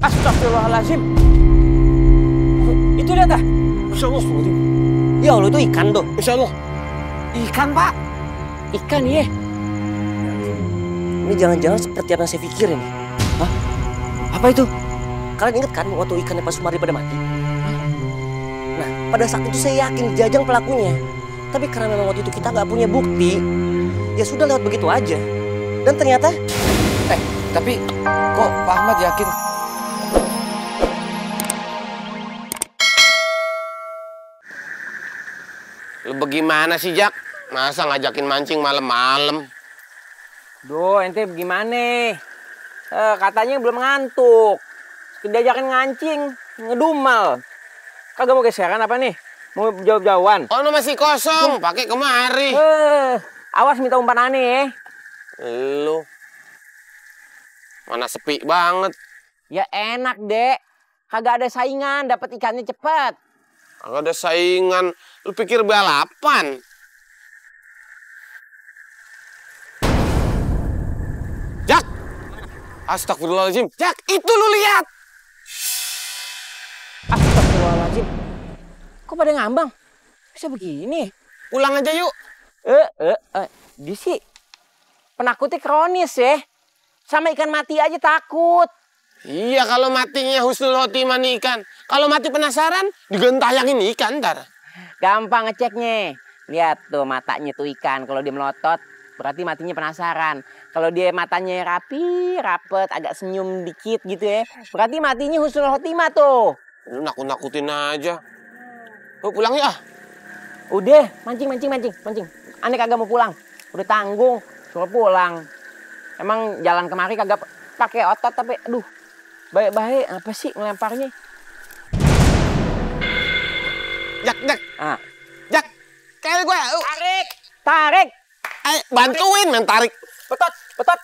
Astagfirullahaladzim. Itu lihat dah. Masya Allah. Ya Allah, itu ikan tuh. Masya Allah. Ikan, Pak. Ikan, ya. Ini jangan-jangan seperti apa yang saya pikirin. Hah? Apa itu? Kalian ingat kan waktu ikannya Pak Sumari pada mati? Hah? Nah, pada saat itu saya yakin Jajang pelakunya. Tapi karena memang waktu itu kita nggak punya bukti, ya sudah lewat begitu aja. Dan ternyata... Tapi kok Pak Ahmad yakin? Lu bagaimana sih, Jak? Masa ngajakin mancing malam-malam? Duh, ente gimana? Katanya belum ngantuk. Diajakin ngancing, ngedumal. Kagak mau geseran apa nih? Mau jauh-jauhan? Oh, lu masih kosong, pakai kemari. Awas minta umpan aneh ya. Lu mana sepi banget. Ya enak, Dek. Kagak ada saingan, dapat ikannya cepet. Kagak ada saingan. Lu pikir balapan? Jak! Astagfirullahaladzim. Jak, itu lu lihat. Astagfirullahaladzim. Kok pada ngambang? Bisa begini? Pulang aja yuk. Dia sih penakutnya kronis ya. Sama ikan mati aja takut. Iya, kalau matinya husnul khotimah nih ikan. Kalau mati penasaran, digentayangin ikan ntar. Gampang ngeceknya. Lihat tuh matanya tuh ikan. Kalau dia melotot, berarti matinya penasaran. Kalau dia matanya rapi, rapet, agak senyum dikit gitu ya. Berarti matinya husnul khotimah tuh. Lu nakut-nakutin aja. Lu pulang ya? Udah, mancing. Aneh kagak mau pulang. Udah tanggung, suruh pulang. Emang jalan kemari kagak pakai otot tapi aduh. Baik-baik apa sih ngelemparnya? Jak. Ah. Jak. Kayak gue. Tarik. Ayo, bantuin men tarik. Betot. Betot.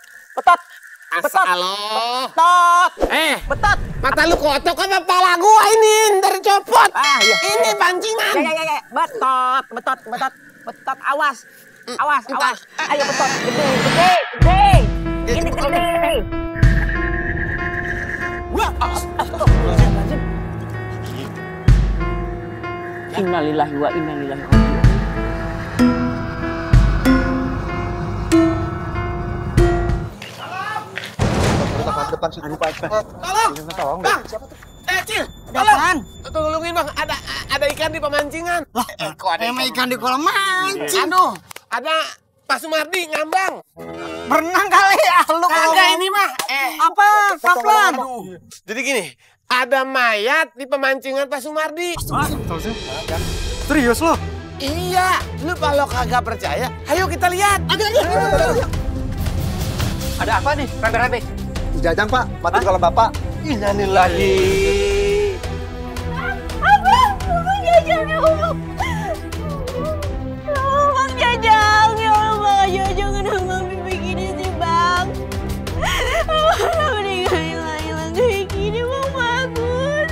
Mata lu kotok apa pala gua ini? Ntar copot. Iya. Ini pancingan. Ya. Betot. Awas. Ayo betot. Gede. Ini gede. Wah, astagfirullahaladzim. Innalillahi wa inna ilaihi raji'un. Depan situ Pak. Tolong. Bang. Cil. Tolong. Tolongin Bang, ada ikan di pemancingan. Kok ada ikan di kolam mancing? Aduh, ada Pak Sumardi ngambang. Berenang kali ya lu. Kagak ini mah. Apa? Kaplan. Jadi gini, ada mayat di pemancingan Pak Sumardi. Serius lo? Iya, lu kalau kagak percaya, ayo kita lihat. Ayo. Ada apa nih? Rabe-rabe. Jajang Pak, mati di kolam Bapak. Innalillahi. Abang Jajang ya Allah. Bang Jajang ya Allah, Jajang kenapa begini sih Bang? Kenapa hilang kayak gini Bang Magun?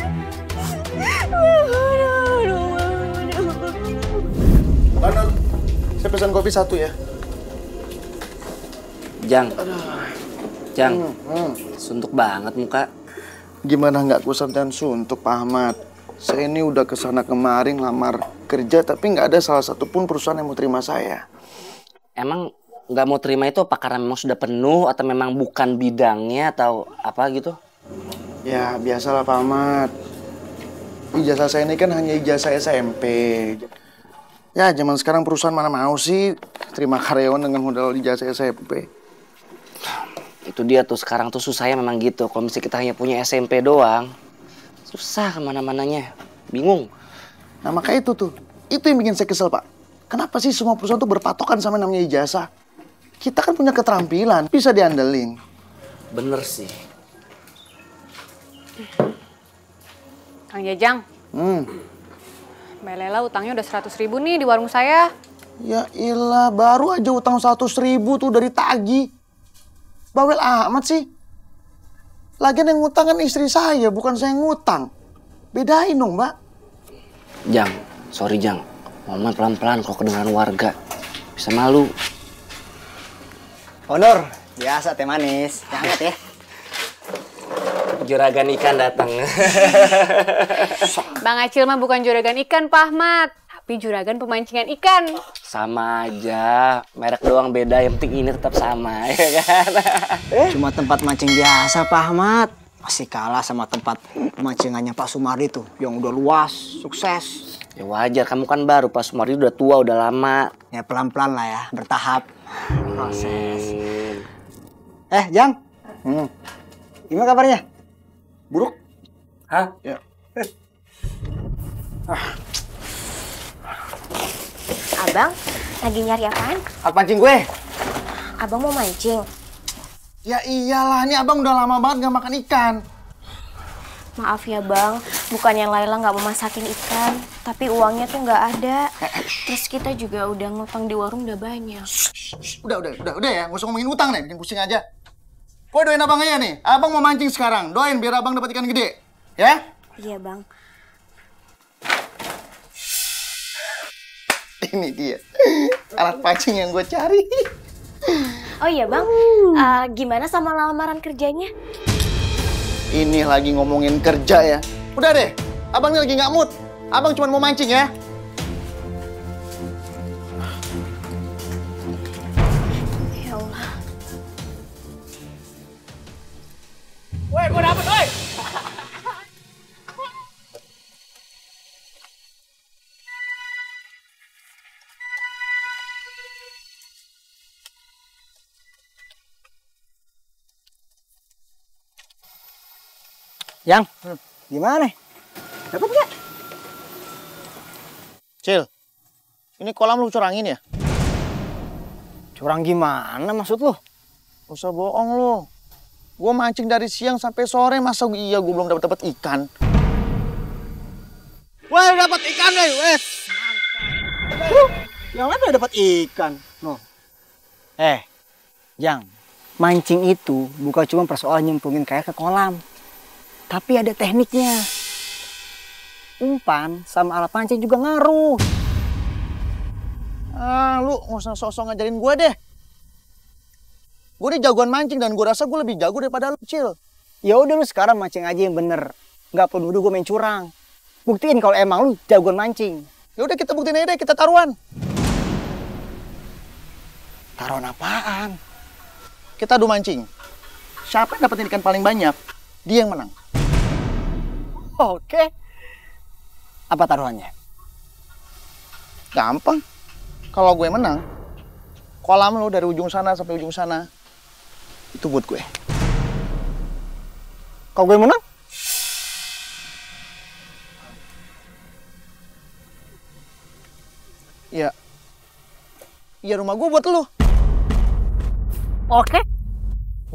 Mana? Saya pesan kopi 1 ya. Jang, suntuk banget muka. Gimana nggak kusantan suntuk Pak Ahmad? Saya ini udah kesana kemarin lamar kerja tapi nggak ada salah satu pun perusahaan yang mau terima saya. Emang nggak mau terima itu apa karena memang sudah penuh atau memang bukan bidangnya atau apa gitu? Ya biasalah Pak Ahmad. Ijazah saya ini kan hanya ijazah SMP. Ya zaman sekarang perusahaan mana mau sih terima karyawan dengan modal ijazah SMP. Itu dia tuh sekarang tuh susahnya memang gitu. Kalau misalnya kita hanya punya SMP doang, susah kemana-mananya, bingung. Nah makanya itu yang bikin saya kesel Pak. Kenapa sih semua perusahaan tuh berpatokan sama namanya ijazah? Kita kan punya keterampilan, bisa diandelin. Bener sih. Kang Jajang, Mbak Lela utangnya udah 100.000 nih di warung saya. Ya ilah, baru aja utang 100.000 tuh dari tagi. Bawel amat sih. Lagian yang ngutang kan istri saya, bukan saya yang ngutang. Bedain dong, Mbak. Jang, sorry Jang. Ngomong pelan-pelan kalau kedengaran warga. Bisa malu. Honor, biasa teh manis. Hangat ya. juragan ikan datang. Bang Acil mah bukan juragan ikan, Pak Ahmad. Tapi juragan pemancingan ikan. Sama aja, merek doang beda, yang penting ini tetap sama, ya kan? Cuma tempat mancing biasa, Pak Ahmad. Masih kalah sama tempat pemancingannya Pak Sumardi tuh, yang udah luas, sukses. Ya wajar, kamu kan baru, Pak Sumardi udah tua, udah lama. Ya pelan-pelan lah ya, bertahap. Proses. Jang. Gimana kabarnya? Buruk? Hah? Ya. Abang, lagi nyari apaan? Alat pancing gue. Abang mau mancing? Ya iyalah, ini abang udah lama banget gak makan ikan. Maaf ya bang, bukannya Laila nggak mau masakin ikan, tapi uangnya tuh nggak ada. Terus kita juga udah ngutang di warung udah banyak. Udah ya, nggak usah ngomongin utang nih, bikin pusing aja. Gue doain abang aja nih, abang mau mancing sekarang, doain biar abang dapat ikan gede, ya? Iya bang. Ini dia, alat pancing yang gue cari. Oh iya bang, gimana sama lamaran kerjanya? Ini lagi ngomongin kerja ya. Udah deh, abang ini lagi nggak mood. Abang cuma mau mancing ya. Ya Allah. Woi, gua dapet, woi. Yang, gimana? Dapat nggak? Cil, ini kolam lu curangin ya? Curang gimana maksud lu? Gak usah bohong lu. Gue mancing dari siang sampai sore, masa iya gue belum dapat ikan? Wah, dapat ikan deh, wes. Yang lain udah dapat ikan. No. Yang, mancing itu bukan cuma persoalan nyemplungin kayak ke kolam. Tapi ada tekniknya. Umpan sama alat pancing juga ngaruh. Lu nggak usah sok-sok ngajarin gue deh. Gue nih jagoan mancing dan gue rasa gue lebih jago daripada lu, Cil. Ya udah lu sekarang mancing aja yang bener. Nggak perlu nuduh gue main curang. Buktiin kalau emang lu jagoan mancing. Ya udah kita buktiin aja deh, kita taruhan. Taruhan apaan? Kita adu mancing. Siapa yang dapetin ikan paling banyak, dia yang menang. Oke. Apa taruhannya? Gampang. Kalau gue menang, kolam lu dari ujung sana sampai ujung sana, itu buat gue. Kalau gue menang? Ya rumah gue buat lu. Oke.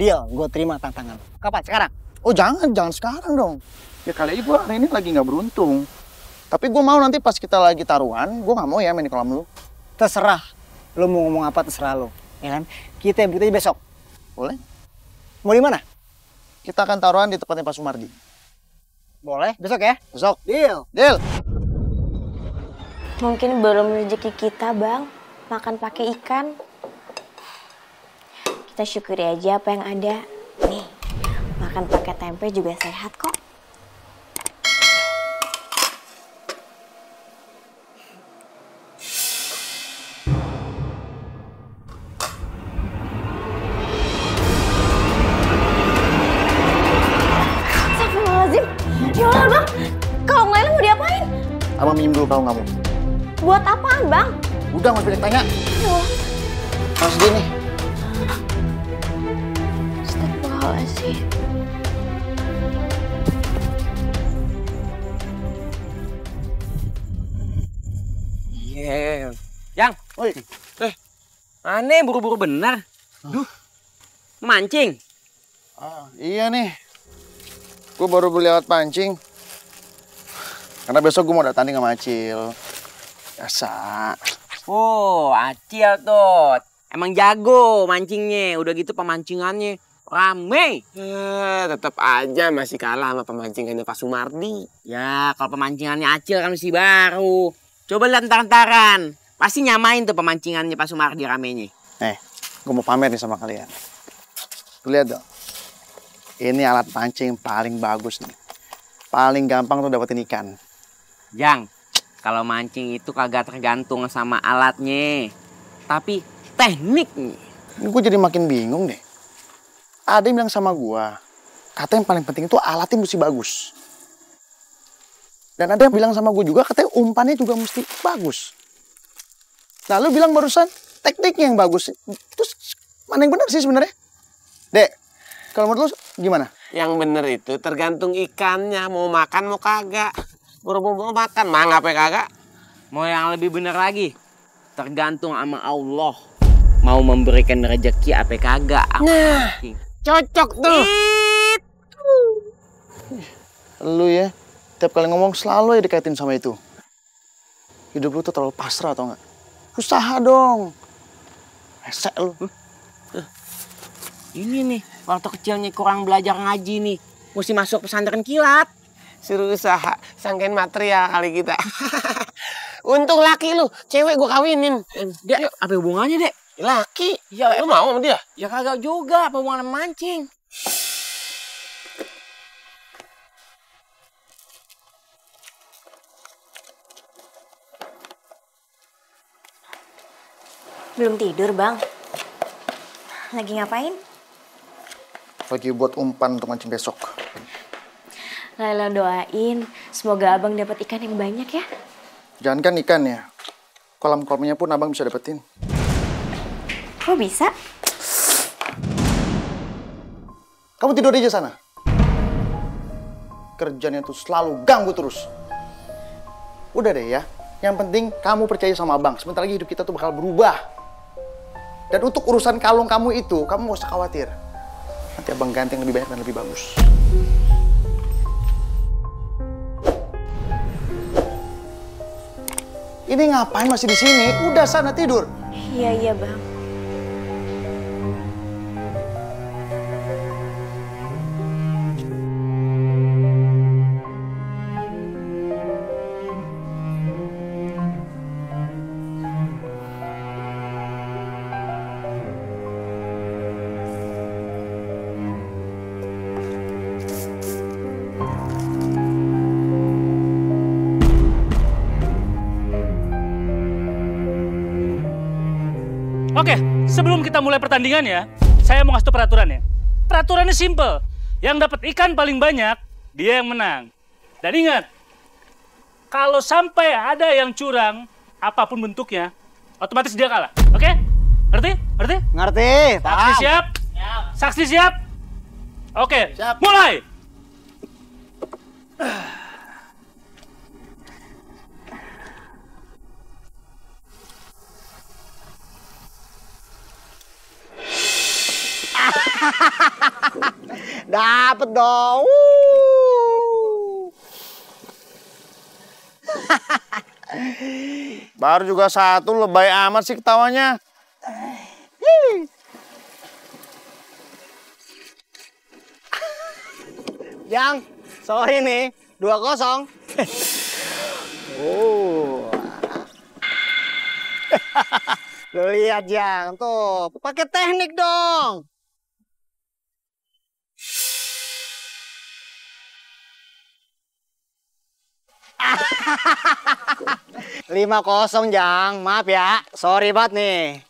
Deal, gue terima tantangan. Kapan? Sekarang? Oh jangan sekarang dong. Ya kali aja gue hari ini lagi nggak beruntung. Tapi gue mau nanti pas kita lagi taruhan, gue nggak mau ya main di kolam lu. Terserah. Lo mau ngomong apa terserah lo. Ya kan? Kita yang buktinya besok. Boleh? Mau di mana? Kita akan taruhan di tempatnya Pak Sumardi. Boleh, besok ya? Besok. Deal. Deal. Mungkin belum rezeki kita bang, makan pakai ikan. Kita syukuri aja apa yang ada. Nih, makan pakai tempe juga sehat kok. Astagfirullahaladzim. Ya Allah bang, kalau Laila mau diapain? Abang minjem dulu kalau nggak mau. Buat apaan bang? Udah nggak boleh tanya. Ya Allah. Harus gini. Astagfirullahaladzim. Iya. Yang, Woi. aneh buru-buru benar. Duh, mancing. Iya nih. Gue baru beli alat pancing. Karena besok gue mau datang sama Acil. Biasa. Oh, Acil tuh. Emang jago mancingnya. Udah gitu pemancingannya rame. Tetap aja masih kalah sama pemancingannya Pak Sumardi. Ya, kalau pemancingannya Acil kan masih baru. Coba lihat ntar-ntaran. Pasti nyamain tuh pemancingannya Pak Sumardi ramenya. Gue mau pamer nih sama kalian. Tuh lihat dong. Ini alat pancing paling bagus nih. Paling gampang tuh dapetin ikan. Jang, kalau mancing itu kagak tergantung sama alatnya, tapi tekniknya. Ini gue jadi makin bingung deh. Ada yang bilang sama gue, kata yang paling penting itu alatnya mesti bagus. Dan ada yang bilang sama gue juga, katanya umpannya juga mesti bagus. Nah, lu bilang barusan tekniknya yang bagus. Terus mana yang benar sih sebenarnya? Dek, kalau menurut lu gimana? Yang bener itu tergantung ikannya, mau makan mau kagak. Buru-buru makan, mangap ya kagak. Mau yang lebih bener lagi, tergantung sama Allah. Mau memberikan rezeki apa kagak. Nah, cocok tuh. Lu ya, tiap kali ngomong selalu ya dikaitin sama itu. Hidup lu tuh terlalu pasrah atau enggak? Usaha dong. Esek lu. Ini nih, waktu kecilnya kurang belajar ngaji nih. Mesti masuk pesantren kilat. Suruh usaha, sangkain material kali kita. Untung laki lu, cewek gua kawinin. Dek, apa hubungannya, Dek? Laki? Ya, lu mau sama dia? Ya kagak juga, apa hubungan mancing? Belum tidur, Bang. Lagi ngapain? Lagi buat umpan untuk mancing besok. Laila doain, semoga Abang dapat ikan yang banyak ya. Jangankan ikan ya, kolam-kolamnya pun abang bisa dapetin. Kok bisa? Kamu tidur aja sana. Kerjanya tuh selalu ganggu terus. Udah deh ya, yang penting kamu percaya sama abang. Sebentar lagi hidup kita tuh bakal berubah. Dan untuk urusan kalung kamu itu, kamu gak usah khawatir. Nanti abang ganti yang lebih banyak dan lebih bagus. Ini ngapain masih di sini? Udah sana tidur. Iya, Bang. Oke, sebelum kita mulai pertandingan ya, saya mau ngasih tau peraturannya. Peraturannya simple. Yang dapat ikan paling banyak, dia yang menang. Dan ingat, kalau sampai ada yang curang, apapun bentuknya, otomatis dia kalah. Oke? Ngerti? Ngerti? Ngerti, Saksi paham. siap? Saksi siap? Oke, siap. Mulai! Dapet dong. Baru juga satu, lebay amat sih ketawanya. Jang, sorry nih, 2-0. Oh. Lu lihat Jang, tuh, pakai teknik dong. 5-0 Jang, maaf ya, sorry banget nih.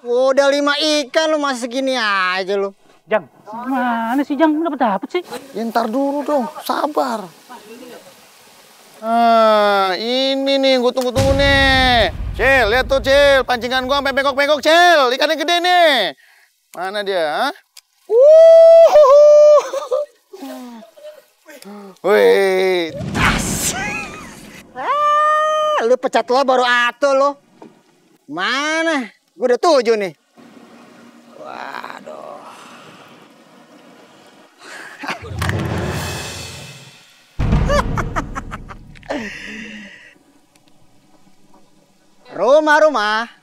Udah 5 ikan lu masih segini aja lu. Jang, mana sih Jang? Dapet sih? Ya, ntar dulu dong, sabar. Nah, ini nih gue tunggu-tunggu nih. Cil, lihat tuh Cil, pancingan gua sampai bengkok-bengkok Cil, ikannya gede nih. Mana dia? Ha? Wih, Lu pecat lo baru atuh lo. Mana? Gue udah 7 nih. Waduh. Rumah-rumah.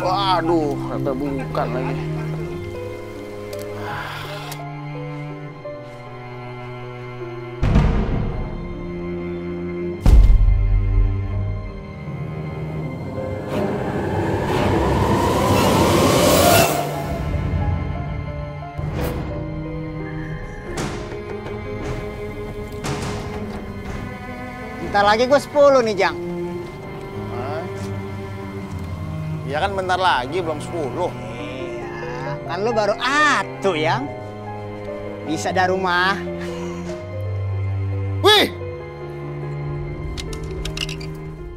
Waduh, ternyata bukan lagi. Bentar lagi gue 10 nih, Jang. Ya kan bentar lagi, belum 10. Iya, kan lu baru atuh, Yang. Bisa dari rumah. Wih!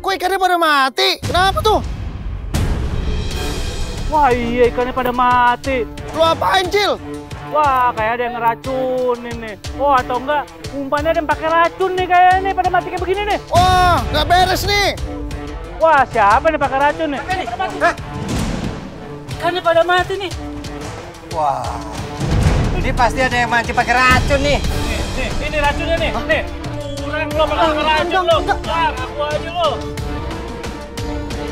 Kok ikannya pada mati? Kenapa tuh? Wah iya ikannya pada mati. Lu apain, Cil? Wah kayak ada yang ngeracunin nih. Oh atau enggak umpannya ada yang pakai racun nih kayaknya nih pada mati kayak begini nih. Wah, nggak beres nih. Wah siapa nih pakai racun nih? Hah? Ikannya pada mati nih. Wah, ini pasti ada yang mancing pakai racun nih. Nih, ini racunnya nih. Nih, kurang lo pakai racun lo. Wah, ngaku aja lo.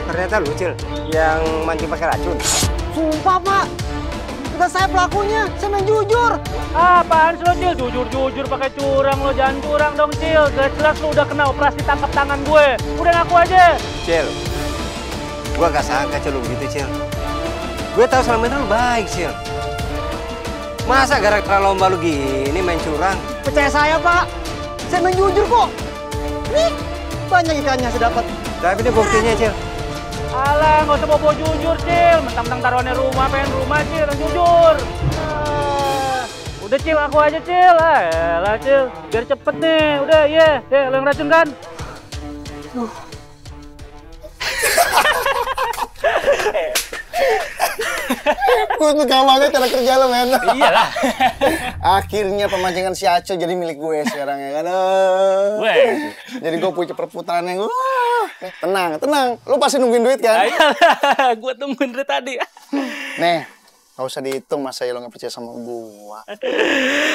Ternyata lu, Cil, yang mancing pakai racun. Sumpah, Pak. Bukan saya pelakunya, saya main jujur. Apaan sih lo, Cil? Jujur-jujur pakai curang lo. Jangan curang dong, Cil. Jelas lo udah kena operasi tangkap tangan gue. Udah ngaku aja. Cil, gua gak sangka Cil lu begitu, Cil. Gue tahu selama ini lu baik, Cil. Masa gara-gara lomba lu gini main curang? Percaya saya, Pak. Saya main jujur kok. Nih, banyak ikannya saya dapat. Tapi ini buktinya, Cil. Alah, nggak usah bawa jujur, Cil. Mentang-mentang taruhannya rumah, pengen rumah, Cil. Dan jujur. Udah, Cil, aku aja, Cil. Alah, Cil. Biar cepet nih. Udah, iya. Deh, lo yang racun kan? Gue suka banget cara kerja lo, men. Iyalah. Akhirnya pemancingan si Acil jadi milik gue sekarang ya kan. Jadi gue punya perputaran yang tenang, tenang. Lu pasti nungguin duit kan? Iyalah, gue tungguin dari tadi. Nih, gak usah dihitung masa lo gak percaya sama gue.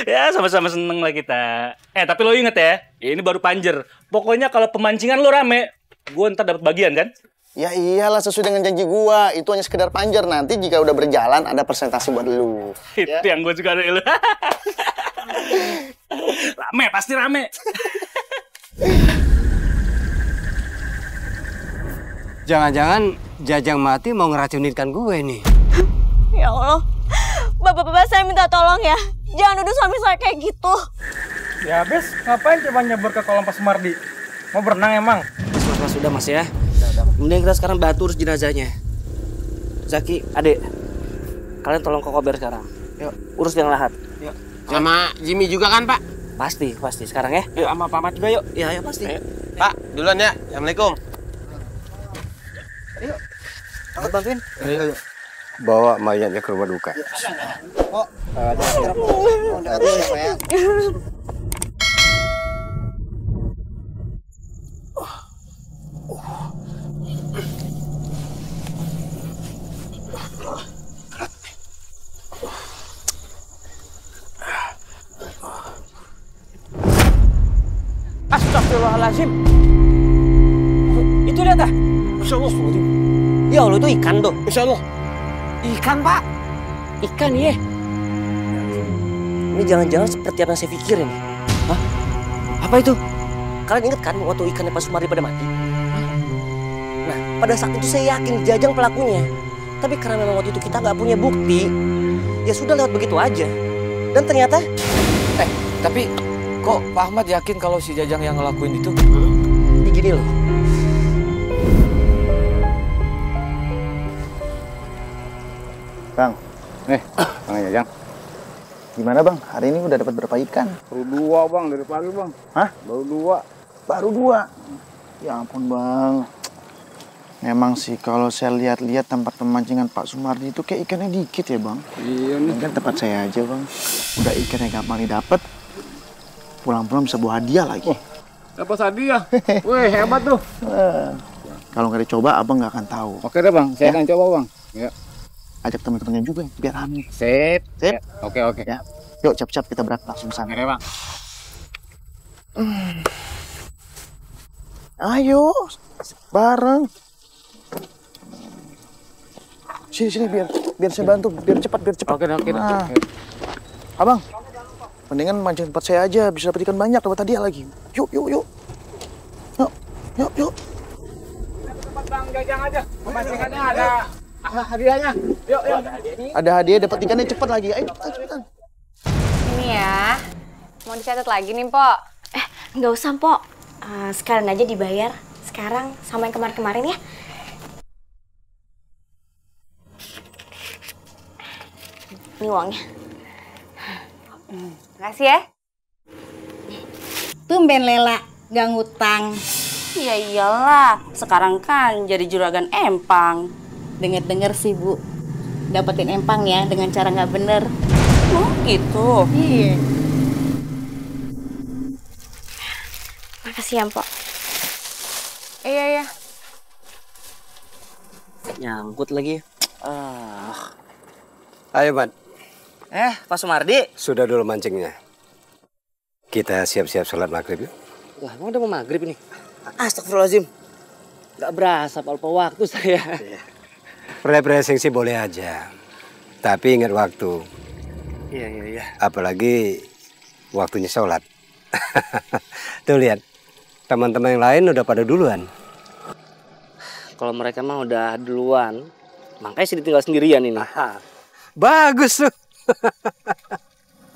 Ya, sama-sama seneng lah kita. Tapi lo inget ya, ini baru panjer. Pokoknya kalau pemancingan lo rame, gue ntar dapat bagian kan? Ya iyalah, sesuai dengan janji gua. Itu hanya sekedar panjer. Nanti jika udah berjalan ada persentase buat lu. Itu ya? Yang gue suka dari lu. Rame, pasti rame. Jangan-jangan Jajang mati mau ngeracuninkan gue nih. Ya Allah, bapak-bapak saya minta tolong ya. Jangan nuduh suami saya kayak gitu. Ya habis, ngapain coba nyebur ke kolam Pak Sumardi? Mau berenang emang? Mas, udah mas ya. Mending kita sekarang bantu urus jenazahnya. Zaki, adek, kalian tolong ke Kober sekarang. Yuk, urus yang lahat. Yuk. Sama Jimmy juga kan, Pak? Pasti sekarang ya. Yuk, sama Pak Ahmad juga yuk. Iya, pasti. Ayo. Pak, duluan ya. Assalamualaikum. Ayo, angkat bantuin. Ayo. Bawa mayatnya ke rumah duka. Oh, Astagfirullahaladzim. Itu lihat dah. Masya Allah. Ya Allah, itu ikan tuh. Masya Allah. Ikan, Pak. Ikan, iya. Ini jangan-jangan seperti apa yang saya pikirin. Hah? Apa itu? Kalian ingat kan waktu ikannya Pak Sumardi pada mati? Nah, pada saat itu saya yakin Jajang pelakunya. Tapi karena memang waktu itu kita nggak punya bukti, ya sudah lewat begitu aja. Dan ternyata... Tapi kok Pak Ahmad yakin kalau si Jajang yang ngelakuin itu? Ini gini loh. Bang, Bang Jajang. Gimana bang? Hari ini udah dapat berapa ikan? Baru 2 bang, dari pagi bang. Hah? Baru 2. Baru 2? Ya ampun bang. Memang sih kalau saya lihat-lihat tempat pemancingan Pak Sumardi itu kayak ikannya dikit ya bang. Iya nih. Kan tempat saya aja bang. Udah ikan yang gampang didapat. Pulang-pulang bisa bawa hadiah lagi. Dapat hadiah. Wih, hebat tuh. Kalau nggak dicoba abang nggak akan tahu. Oke deh bang, saya akan coba bang. Ya. Ajak teman-temannya juga biar rame. Sip. Sip. Oke. Ya. Yuk cap-cap kita berangkat langsung sana. Oke bang. Ayo bareng. Sini biar saya bantu, biar cepat. Oke. Nah. Abang, mendingan mancing tempat saya aja, bisa dapat ikan banyak, dapat hadiah lagi. Yuk. Yuk. Tempat Bang Jajang aja. Pemancingannya ada hadiahnya. Yuk. Ada hadiah, dapat ikannya cepat lagi. Ayo, cepetan. Ini ya. Mau dicatat lagi nih, Pok. Nggak usah, Pok. Sekalian aja dibayar. Sekarang sama yang kemarin-kemarin ya. Ini uangnya. Makasih ya. Tumben Lela, gak ngutang. Ya iyalah, sekarang kan jadi juragan empang. Dengar-dengar sih Bu, dapetin empang ya dengan cara nggak bener. Oh gitu? Iya. Makasih ya, Mpok. Iya. Nyangkut lagi. Ayo, Man. Pak Sumardi. Sudah dulu mancingnya. Kita siap-siap sholat maghrib yuk. Wah, emang udah mau maghrib ini? Astagfirullahaladzim. Gak berasa lupa waktu saya. Refreshing sih boleh aja. Tapi ingat waktu. Iya. Apalagi waktunya sholat. Tuh lihat, teman-teman yang lain udah pada duluan. Kalau mereka mah udah duluan, makanya sih ditinggal sendirian ini. Bagus tuh.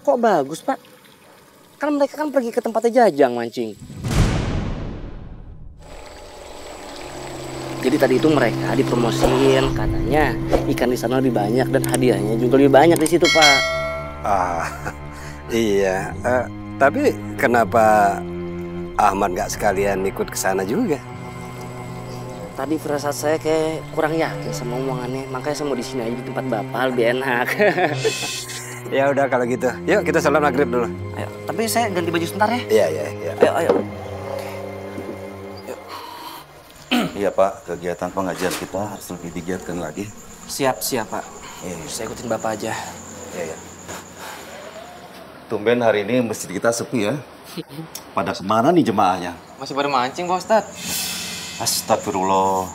Kok bagus, Pak? Kan mereka kan pergi ke tempatnya Jajang mancing. Jadi tadi itu mereka dipromosiin, katanya ikan di sana lebih banyak dan hadiahnya juga lebih banyak di situ, Pak. Iya. Tapi kenapa Ahmad nggak sekalian ikut ke sana juga? Tadi firasat saya kayak kurang yakin sama omongannya, makanya saya mau di sini aja di tempat Bapak lebih enak. Ya udah kalau gitu, yuk kita sholat maghrib dulu. Ayo, tapi saya ganti baju sebentar ya. Iya. Ayo. Iya Pak, kegiatan pengajian kita harus lebih digiatkan lagi. Siap Pak. Saya ikutin Bapak aja. Iya. Tumben hari ini masjid kita sepi ya. Pada kemana nih jemaahnya? Masih pada mancing Pak Ustadz. Astagfirullah.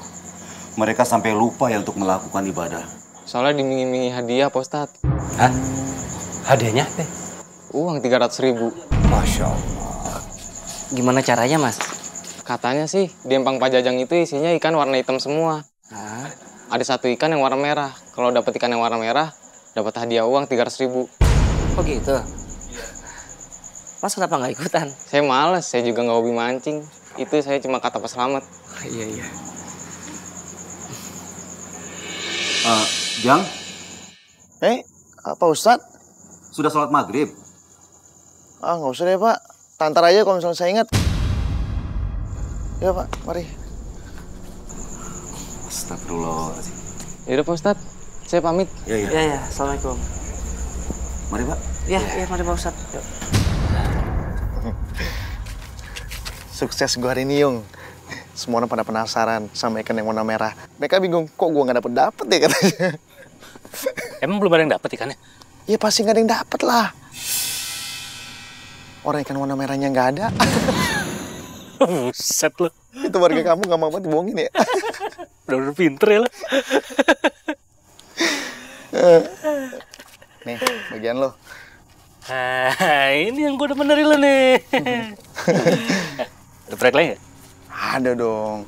Mereka sampai lupa ya untuk melakukan ibadah. Soalnya dimingi-mingi hadiah Pak Ustadz. Hah? Hadiahnya? Uang 300.000. Masya Allah. Gimana caranya, Mas? Katanya sih, di empang Pak Jajang itu isinya ikan warna hitam semua. Ada satu ikan yang warna merah. Kalau dapat ikan yang warna merah, dapat hadiah uang 300.000. Oh gitu? Mas kenapa nggak ikutan? Saya males, saya juga nggak hobi mancing. Itu saya cuma kata Pak Slamet. Iya. Jang? Pak Ustadz? Sudah sholat maghrib? Nggak usah deh, Pak. Tantar aja kalau misalnya saya ingat. Ya, Pak. Mari. Astagfirullahaladzim. Yaudah Pak Ustadz, saya pamit. Iya. Assalamualaikum. Mari Pak. Iya, mari Pak Ustadz. Yuk. Sukses gue hari ini, Yung. Semua orang pada penasaran sama ikan yang warna merah. Mereka bingung, kok gue nggak dapet ya katanya. Emang belum ada yang dapet ikannya? Ya pasti nggak ada yang dapet lah. Orang ikan warna merahnya nggak ada. Buset lo. Itu warga kamu nggak mau banget dibohongin ya? Udah pinter ya lo. Nih, bagian lo. Ini yang gue demen dari lo nih. Ada proyek lain nggak? Ada dong.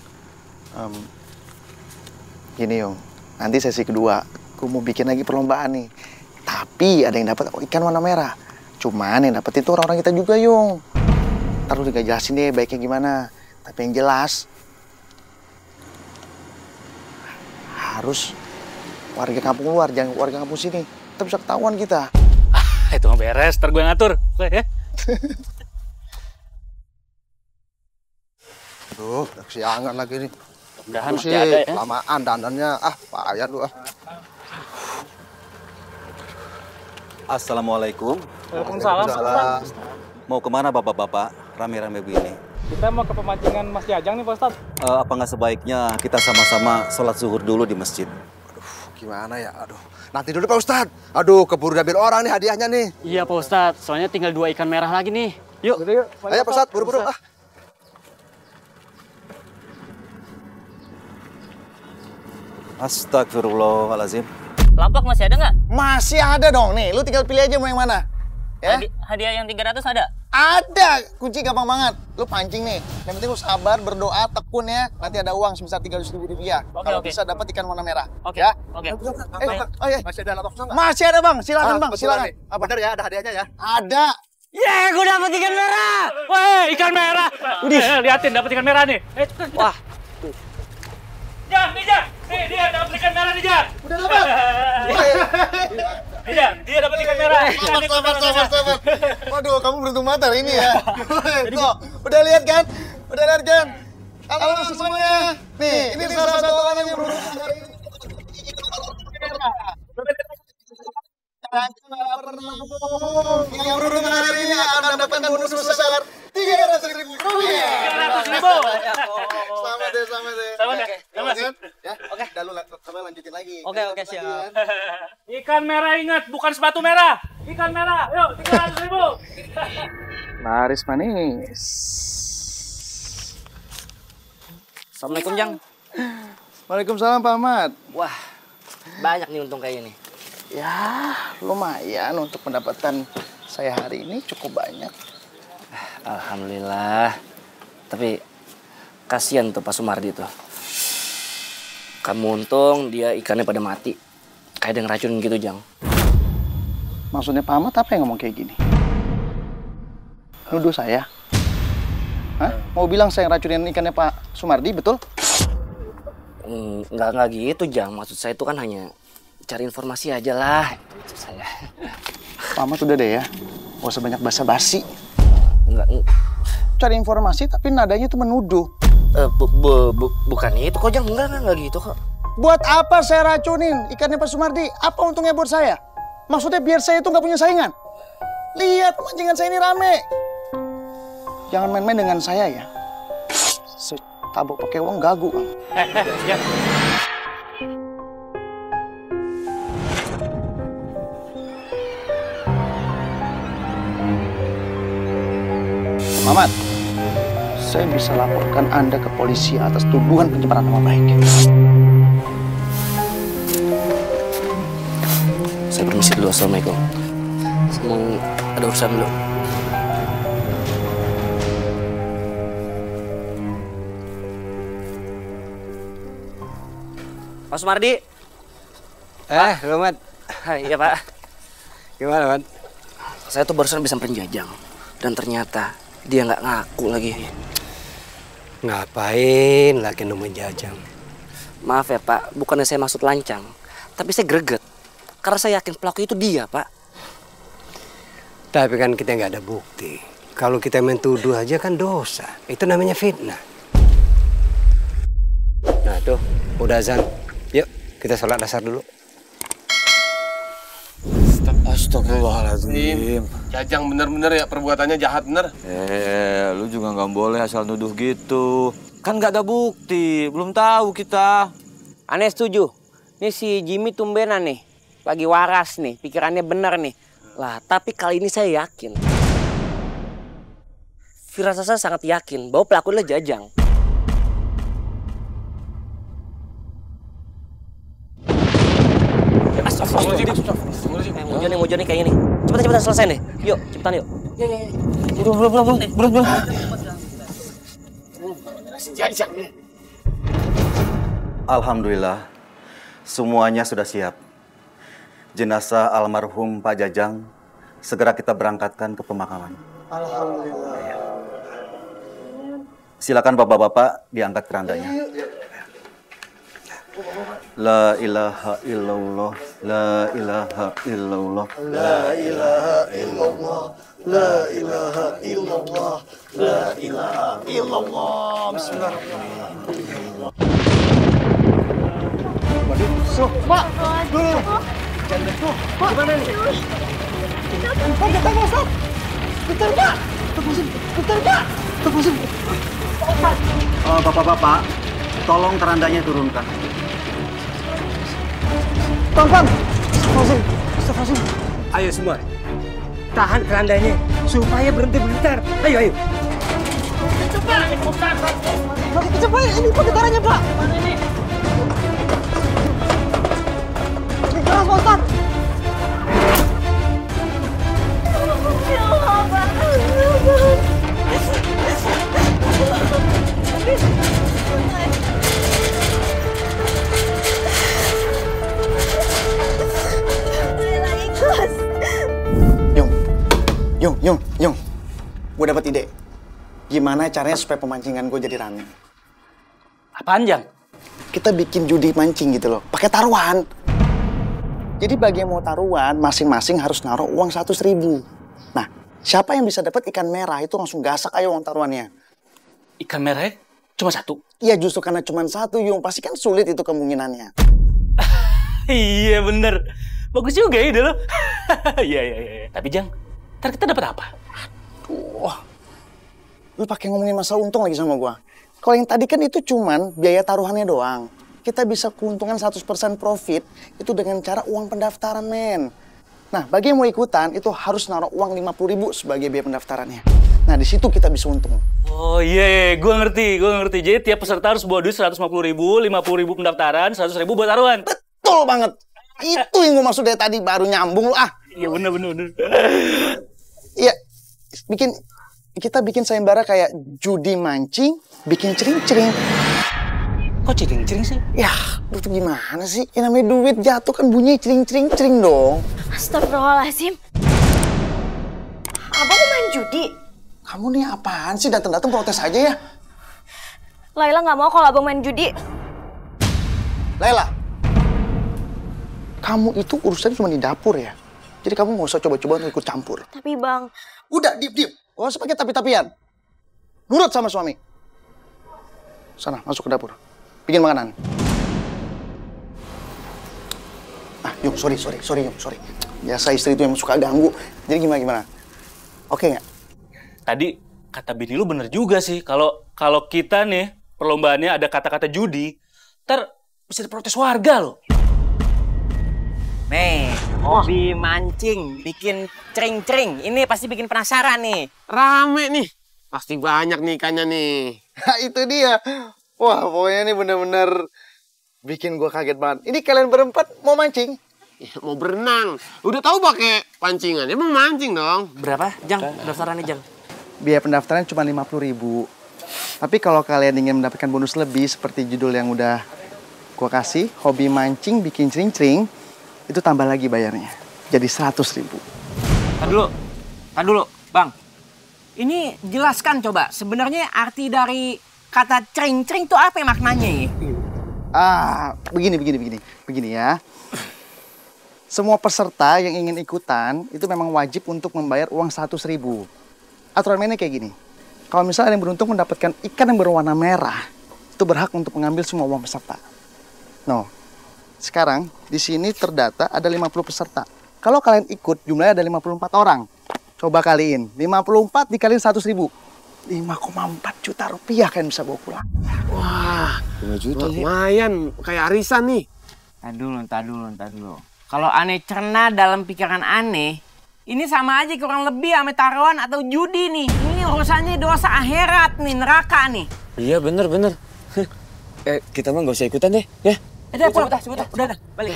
Gini Yung, nanti sesi kedua, gue mau bikin lagi perlombaan nih. Tapi ada yang dapat ikan warna merah. Cuman yang dapat itu orang-orang kita juga, Yung. Ntar lu juga jelasin deh baiknya gimana. Tapi yang jelas, harus warga kampung luar, jangan warga kampung sini. Kita bisa ketahuan kita. Itu mah beres, ntar gue ngatur. Ya. Aduh, udah kesiangan lagi nih. Mudahan sih ada ya. lamaan dandannya. Payah lu ah. Assalamualaikum. Waalaikumsalam. Mau kemana bapak-bapak? Rame-rame begini. Kita mau ke pemancingan Mas Jajang nih Pak Ustadz. Apa nggak sebaiknya kita sama-sama sholat zuhur dulu di masjid? Gimana ya? Aduh. Nanti dulu Pak Ustadz. Aduh, keburu diambil orang nih hadiahnya nih. Iya Pak Ustadz, soalnya tinggal 2 ikan merah lagi nih. Yuk. Ayo Pak Ustadz, buru-buru. Astagfirullahaladzim. Lapak masih ada nggak? Masih ada dong nih, lu tinggal pilih aja mau yang mana. Ya? Hadiah yang 300 ada? Ada, kunci gampang banget. Lu pancing nih, yang penting lu sabar, berdoa, tekun ya. Nanti ada uang sebesar Rp300.000. Kalau bisa dapat ikan warna merah. Oke. Ya? Oke. Masih ada lapak nggak? Masih ada bang, silakan bang, silakan. Bener ya, ada hadiahnya ya? Ada. Yeay, gue dapet ikan merah. Wah, ikan merah. Udah, liatin dapet ikan merah nih. Wah. Jang, nih Jang. Nih, dia dapet ikan merah nih Jang. Udah dapat. Iya, dia dapet ikan merah. Sabar. Waduh, kamu beruntung banget hari ini ya. Tuh, udah lihat kan? Halo semuanya. Nih, ini salah satu orang yang beruntung hari ini. Yang beruntung hari ini akan mendapatkan bonus sebesar Rp300.000. Selamat deh. Selamat. Ya, oke. Udah lanjutin lagi. Oke, siap. Ikan merah ingat, bukan sepatu merah. Ikan merah, yuk 300.000. Laris manis. Assalamualaikum, Jang. Waalaikumsalam, Pak Ahmad. Wah, banyak nih untung kayaknya nih. Ya, lumayan untuk pendapatan saya hari ini cukup banyak. Alhamdulillah. Tapi kasihan tuh Pak Sumardi tuh. Kamu untung, dia ikannya pada mati. Kayak ada ngeracun gitu, Jang. Maksudnya Pak Ahmad apa yang ngomong kayak gini? Nuduh saya? Hah? Mau bilang saya ngeracunin ikannya Pak Sumardi, betul? Nggak gitu, Jang. Maksud saya itu kan hanya cari informasi aja lah. Maksud saya. Pak Ahmad udah deh ya. Gak usah banyak basa-basi. Enggak. Cari informasi tapi nadanya tuh menuduh. Bukan itu kok, Jang. Enggak gitu kok. Buat apa saya racunin ikannya Pak Sumardi? Apa untungnya buat saya? Maksudnya biar saya itu nggak punya saingan. Lihat pemancingan saya ini rame. Jangan main-main dengan saya ya. Setabok pakai uang gagu. Ya. Mamat, saya bisa laporkan Anda ke polisi atas tuduhan pencemaran nama baik. Saya permisi dulu, Assalamualaikum. Saya mau ada urusan dulu. Pak Sumardi. Romat. Hai, iya Pak. Gimana, Man? Saya tuh barusan bisa penjajang. Dan ternyata dia nggak ngaku lagi. Ngapain lagi nemuin Jajang? Maaf ya Pak, bukannya saya maksud lancang. Tapi saya greget. Karena saya yakin pelaku itu dia, Pak. Tapi kan kita nggak ada bukti. Kalau kita mentuduh aja kan dosa. Itu namanya fitnah. Nah tuh, udah azan. Yuk, kita sholat asar dulu. Astagfirullahaladzim. Jajang bener-bener ya, perbuatannya jahat bener. Lu juga nggak boleh asal nuduh gitu. Kan nggak ada bukti, belum tahu kita. Aneh setuju. Ini si Jimmy tumbenan nih. Lagi waras nih, pikirannya bener nih. Lah, tapi kali ini saya yakin. Firasat saya sangat yakin bahwa pelaku adalah Jajang. Astagfirullahaladzim. Mau nih kayak gini. Cepetan selesai nih. Yuk, cepetan yuk. Belum. Alhamdulillah, semuanya sudah siap. Jenazah almarhum Pak Jajang segera kita berangkatkan ke pemakaman. Alhamdulillah. Silakan bapak-bapak diangkat kerandanya. La ilaha illallah, la ilaha illallah, la ilaha illallah, la ilaha illallah, la ilaha illallah. Bismillahirrahmanirrahim. Waduh, Pak. Pak, gimana nih? Pak, kita masuk. Bentar, Pak. Bentar, Pak. Bapak-bapak, tolong kerandanya turunkan. Bang. Astagfirullahaladzim. Ayo semua, tahan kerandanya supaya berhenti bergetar. Ayo. Cepat, ini Pak getarannya, Pak. Yung, gue dapet ide. Gimana caranya supaya pemancingan gue jadi rame? Apaan, Jang? Kita bikin judi mancing gitu loh, pakai taruhan. Jadi bagi yang mau taruhan, masing-masing harus naruh uang 100.000. Nah, siapa yang bisa dapat ikan merah itu langsung gasak aja uang taruhannya. Ikan merah cuma satu? Iya, justru karena cuma satu, Yung. Pasti kan sulit itu kemungkinannya. Iya, bener. Bagus juga ide lo. Iya. Tapi, Jang, ntar kita dapat apa? Wah, lu pakai ngomongin masalah untung lagi sama gua. Kalau yang tadi kan itu cuman biaya taruhannya doang. Kita bisa keuntungan 100% profit itu dengan cara uang pendaftaran, men. Nah, bagi yang mau ikutan itu harus naruh uang 50.000 sebagai biaya pendaftarannya. Nah, di situ kita bisa untung. Oh iya, gua ngerti. Jadi tiap peserta harus bawa duit 150.000, 50.000 pendaftaran, 100.000 buat taruhan. Betul banget. Itu yang gua maksud dari tadi, baru nyambung lu ah. Iya, bener. Iya, kita bikin sayembara kayak judi mancing, bikin cering-cering. Kok cering-cering sih? Ya, itu gimana sih? Yang namanya duit jatuh kan bunyinya cering-cering dong. Astagfirullahaladzim. Abang mau main judi? Kamu nih apaan sih? Datang-datang protes aja ya? Laila nggak mau kalau abang main judi. Laila, kamu itu urusannya cuma di dapur ya? Jadi kamu nggak usah coba-coba untuk ikut campur. Tapi bang... Udah, diam. Gak usah pakai tapi-tapian. Nurut sama suami. Sana, masuk ke dapur. Bikin makanan. Ah, Yung, sorry, Yung, sorry. Biasa istri itu yang suka ganggu. Jadi gimana? Oke nggak? Tadi kata bini lu bener juga sih. Kalau kita nih perlombaannya ada kata-kata judi, ntar bisa diprotes warga loh. Nih, hobi mancing, bikin cering-cering. Ini pasti bikin penasaran nih. Rame nih. Pasti banyak nih ikannya nih. Nah, itu dia. Wah, pokoknya ini bener-bener bikin gua kaget banget. Ini kalian berempat mau mancing? Ya, mau berenang. Udah tahu pakai pancingan, emang mancing dong. Berapa, Jang? Pendaftarannya, Jang? Biaya pendaftaran cuma 50.000. Tapi kalau kalian ingin mendapatkan bonus lebih seperti judul yang udah gua kasih, hobi mancing, bikin cering-cering, itu tambah lagi bayarnya. Jadi 100.000. Tar dulu, Bang. Ini jelaskan coba, sebenarnya arti dari kata cering-cering itu apa maknanya ya? Begini ya. Semua peserta yang ingin ikutan itu memang wajib untuk membayar uang 100.000. Aturan mainnya kayak gini. Kalau misalnya ada yang beruntung mendapatkan ikan yang berwarna merah, itu berhak untuk mengambil semua uang peserta. No. Sekarang di sini terdata ada 50 peserta. Kalau kalian ikut jumlahnya ada 54 orang. Coba kaliin. 54 dikaliin 100.000. 5,4 juta rupiah kalian bisa bawa pulang. Wah, 5 juta sih. Lumayan, kayak arisan nih. Tar dulu. Kalau aneh cerna dalam pikiran aneh, ini sama aja kurang lebih sama taruhan atau judi nih. Ini urusannya dosa akhirat nih, neraka nih. Iya bener. Kita mah nggak usah ikutan deh, ya. Udah, balik.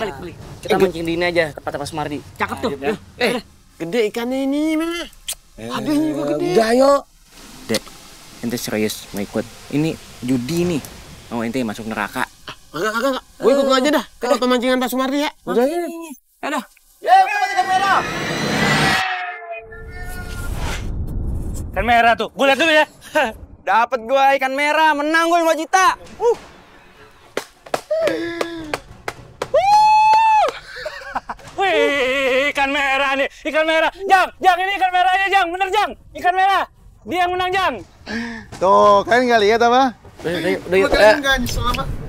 Kita mancing di ini aja, tempat Pak Sumardi. Cakep tuh. Gede ikannya ini, mah. Hadiahnya juga gede. Udah, yuk. Dek, ente serius mau ikut? Ini judi nih. Mau ente masuk neraka? Enggak. Gue ikut aja dah. Ke pemancingan Pak Sumardi ya. Udah. Udah. Ikan merah. Ikan merah tuh. Gue lihat dulu ya. Dapat gue ikan merah, menang gue 5 juta. Wih, ikan merah nih, ikan merah. Jang, ini ikan merahnya, Jang. Bener, Jang. Ikan merah. Dia yang menang, Jang. Tuh, kalian nggak lihat apa? Udah yuk.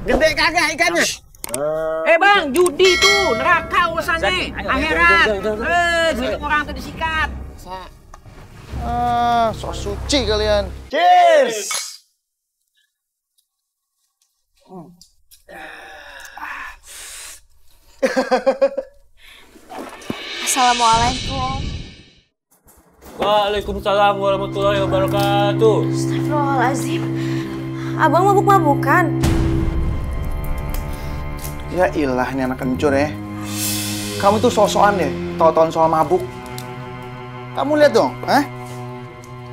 Gede kagak ikannya? Bang, judi tuh, neraka urusannya. Akhirat. Duit orang tuh disikat. So suci kalian. Cheers! Assalamualaikum. Waalaikumsalam warahmatullahi wabarakatuh. Astagfirullahaladzim. Abang mabuk-mabukan? Ya ilah, ini anak kencur ya. Kamu tuh so-soan deh, tau-tauan soal mabuk. Kamu lihat dong,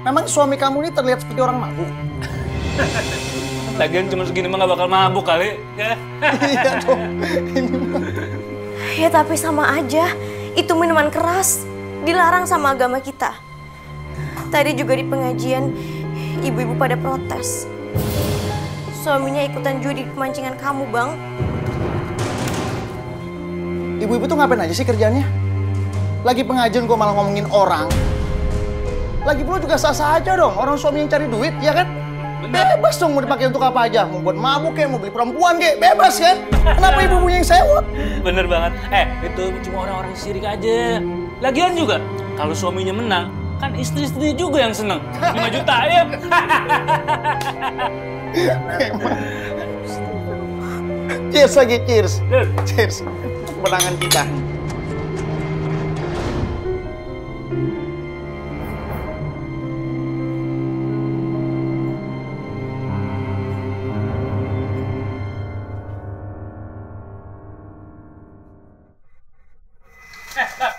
Memang suami kamu ini terlihat seperti orang mabuk? Lagian cuma segini mah gak bakal mabuk kali, ya? Iya dong. Ya tapi sama aja, itu minuman keras, dilarang sama agama kita. Tadi juga di pengajian, ibu-ibu pada protes. Suaminya ikutan judi di pemancingan kamu, Bang. Ibu-ibu tuh ngapain aja sih kerjaannya? Lagi pengajian kok malah ngomongin orang. Lagi pula juga sah-sah aja dong, orang suami yang cari duit, ya kan? Bebas dong mau dipakai untuk apa aja, mau buat mabuk kayak, mau beli perempuan kayak, bebas kan? Kenapa ibu-ibunya yang sewot? Bener banget. Itu cuma orang-orang syirik aja. Lagian juga, kalau suaminya menang, kan istri-istri juga yang seneng. 5 juta, ya. Cheers lagi, cheers. Cheers. Untuk kemenangan kita.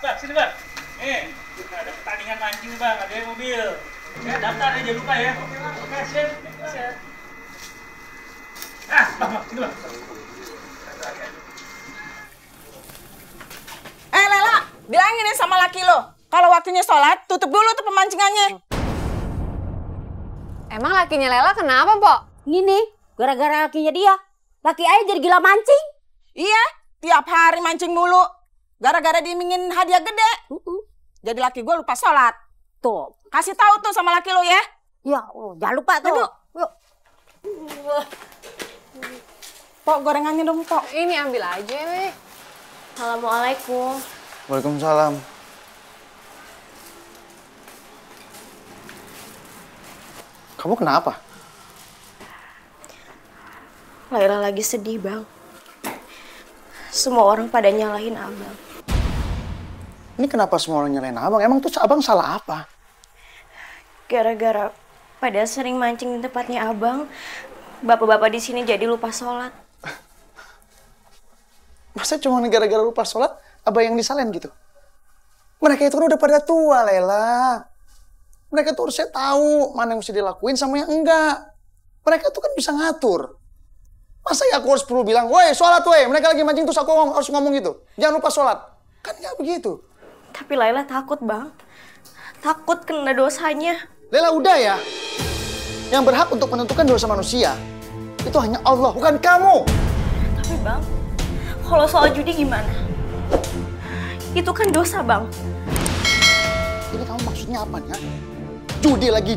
Bang, sini bang. Ada pertandingan mancing bang, ada yang mobil. Daftar aja, jangan lupa ya. Oke, siap. Bang, sini bang. Lela, bilangin nih sama laki lo, kalau waktunya sholat, tutup dulu tuh pemancingannya. Emang lakinya Lela kenapa, Pok? Gini, gara-gara lakinya dia. Laki aja jadi gila mancing. Iya, tiap hari mancing mulu. Gara-gara diimingin hadiah gede. Jadi laki gue lupa sholat. Tuh. Kasih tahu tuh sama laki lo ya. Ya, jangan lupa tuh. Aduh. Yuk. Pok, gorengannya dong, Pok. Ini ambil aja, weh. Assalamualaikum. Waalaikumsalam. Kamu kenapa? Laila lagi sedih, Bang. Semua orang pada nyalahin Abang. Ini kenapa semua orang nyalain abang? Emang tuh abang salah apa? Gara-gara pada sering mancing di tempatnya Abang, bapak-bapak di sini jadi lupa sholat. Masa cuma gara-gara lupa sholat, abang yang disalahin gitu? Mereka itu kan udah pada tua, Lela. Mereka tuh harusnya tahu mana yang mesti dilakuin sama yang enggak. Mereka tuh kan bisa ngatur. Masa ya aku harus perlu bilang, woi sholat woi, mereka lagi mancing terus aku harus ngomong gitu. Jangan lupa sholat. Kan nggak begitu. Tapi Laila takut, Bang. Takut kena dosanya. Lela udah ya. Yang berhak untuk menentukan dosa manusia, itu hanya Allah, bukan kamu. Tapi Bang, kalau soal judi gimana? Itu kan dosa, Bang. Ini kamu maksudnya apa ya? Judi lagi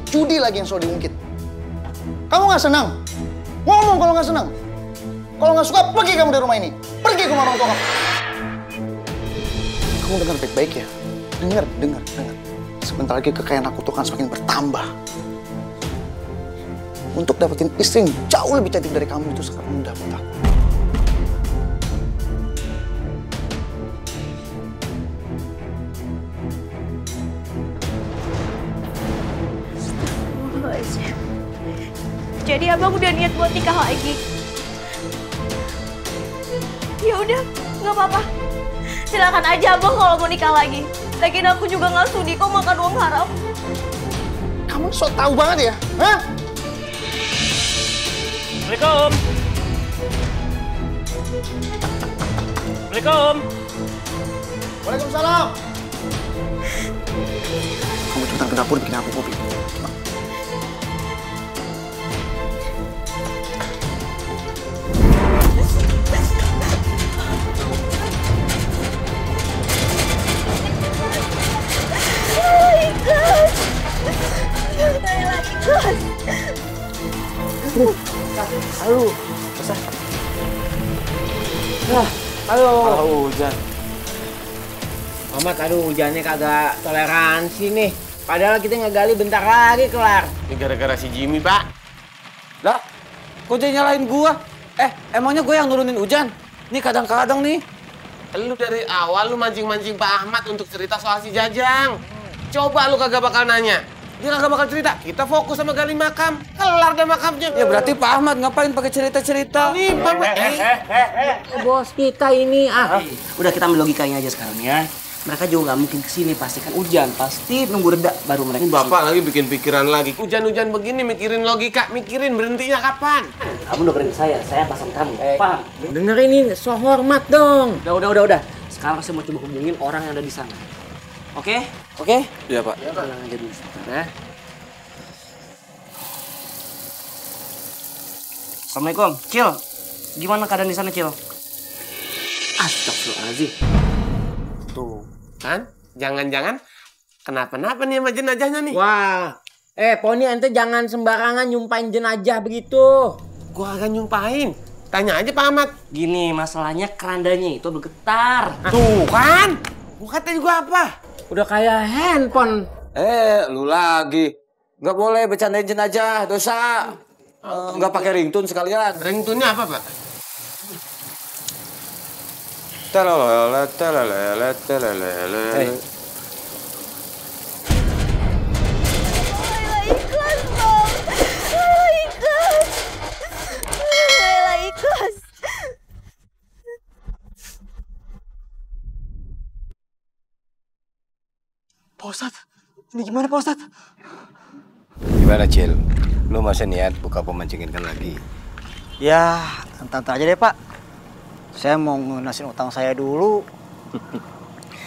yang selalu diungkit. Kamu nggak senang? Ngomong kalau nggak senang. Kalau nggak suka, pergi kamu dari rumah ini. Pergi ke rumah orang tua kamu. Kamu dengar baik-baik ya. Dengar. Sebentar lagi kekayaan aku tuh akan semakin bertambah. Untuk dapetin istri yang jauh lebih cantik dari kamu itu sangat mudah buat aku. Jadi Abang udah niat buat nikah lagi? Ya udah, nggak apa-apa. Silakan aja Abang kalau mau nikah lagi. Lagian aku juga nggak sudi kok makan uang haram. Kamu so tahu banget ya, hah? Assalamualaikum. Assalamualaikum. Waalaikumsalam. Kamu cepetan ke dapur bikin aku kopi. Halo, besar. Halo. Hujan. Mamat, hujannya kagak toleransi nih. Padahal kita ngegali bentar lagi kelar. Ini gara-gara si Jimmy, Pak. Lah, kok jadi nyalain gua? Emangnya gue yang nurunin hujan? Nih kadang-kadang nih. Lu dari awal lu mancing-mancing Pak Ahmad untuk cerita soal si Jajang. Coba lu kagak bakal nanya. Dia kagak bakal cerita. Kita fokus sama gali makam. Kelar deh makamnya. Ya berarti Pak Ahmad ngapain pakai cerita-cerita? Nih, Pak. Bos kita ini Udah kita ambil logikanya aja sekarang ya. Mereka juga nggak mungkin kesini, pasti kan hujan. Pasti nunggu reda baru mereka kesini. Bapak lagi bikin pikiran lagi. Hujan-hujan begini mikirin logika. Mikirin berhentinya kapan? Kamu dengerin saya pasang kamu. Paham? Dengerin ini, so hormat dong. Udah. Sekarang saya mau coba hubungin orang yang ada di sana. Oke? Oke? Iya, Pak. Tenang aja dulu. Nah. Assalamualaikum, Cil. Gimana keadaan di sana, Cil? Astagfirullahaladzim. Tuh, kan? Jangan-jangan kenapa-napa nih sama jenazahnya nih? Wah, Poni ente jangan sembarangan nyumpain jenazah begitu. Gua agak nyumpain. Tanya aja Pak Ahmad. Gini, masalahnya kerandanya itu bergetar. Tuh kan? Gua kata juga apa? Udah kayak handphone. Lu lagi. Nggak boleh bercandain jenazah, dosa. Nggak pakai ringtone sekalian. Ringtone-nya apa, Pak? Telelele, telelele, telelele. Ikhlas, Bang. Ikhlas. Layla ikhlas. Pak Ustadz, ini gimana Pak Ustadz? Gimana Cil? Lu masih niat buka pemancing ikan lagi? Ya, entar aja deh Pak. Saya mau ngunasin utang saya dulu.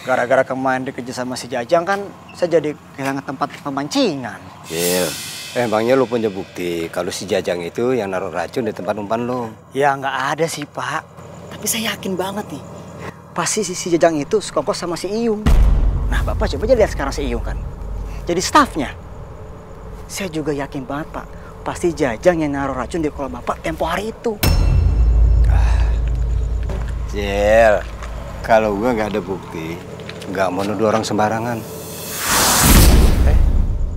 Gara-gara kemarin dikejar sama si Jajang kan, saya jadi kehilangan tempat pemancingan. Cil, emangnya lu punya bukti kalau si Jajang itu yang naruh racun di tempat umpan lu? Ya nggak ada sih Pak. Tapi saya yakin banget nih, pasti si Jajang itu sekongkol sama si Iyung. Nah Bapak coba aja lihat sekarang si Iyung kan, jadi stafnya. Saya juga yakin banget Pak, pasti Jajang yang naruh racun di kolam Bapak tempo hari itu. Cil, kalau gua nggak ada bukti, nggak mau nuduh orang sembarangan.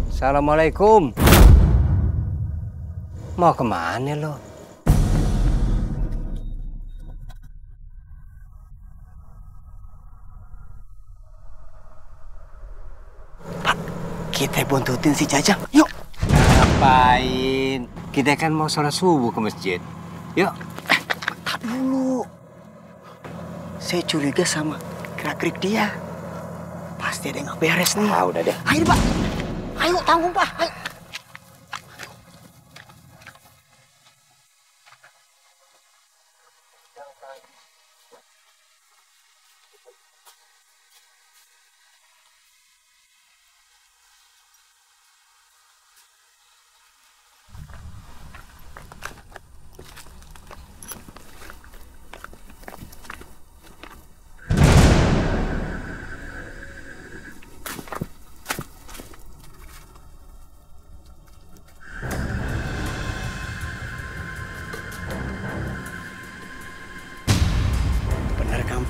Assalamualaikum. Mau kemana lo? Pak, kita buntutin si Jajang. Yuk. Ngapain? Kita kan mau sholat subuh ke masjid. Yuk. Tak dulu. Saya curiga sama gerak-gerik dia. Pasti ada yang nggak beres nih. Ah, udah deh. Ayo Pak. Ayo tanggung Pak. Ayo.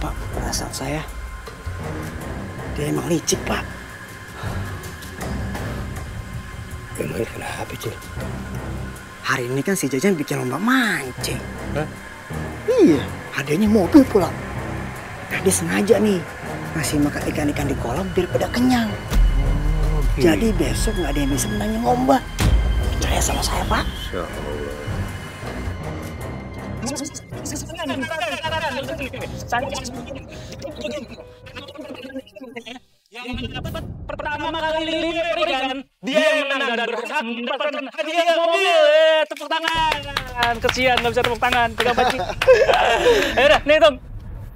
Pak, perasaan saya dia emang licik Pak. Emang kenapa Cil? Hari ini kan si Jajan bikin lomba mancing. Hah? Iya, hadiahnya mobil pula. Nah, dia sengaja nih ngasih makan ikan-ikan di kolam biar pada kenyang. Jadi besok nggak ada yang bisa menangin lomba. Percaya sama saya Pak. Insya Allah. Yang dapat pertama kali kan dia yang menang dan berhak mendapatkan hadiah mobil. Tepuk tangan. Kesian nggak bisa tepuk tangan, pegang panci. Ayo dah, nih Tom.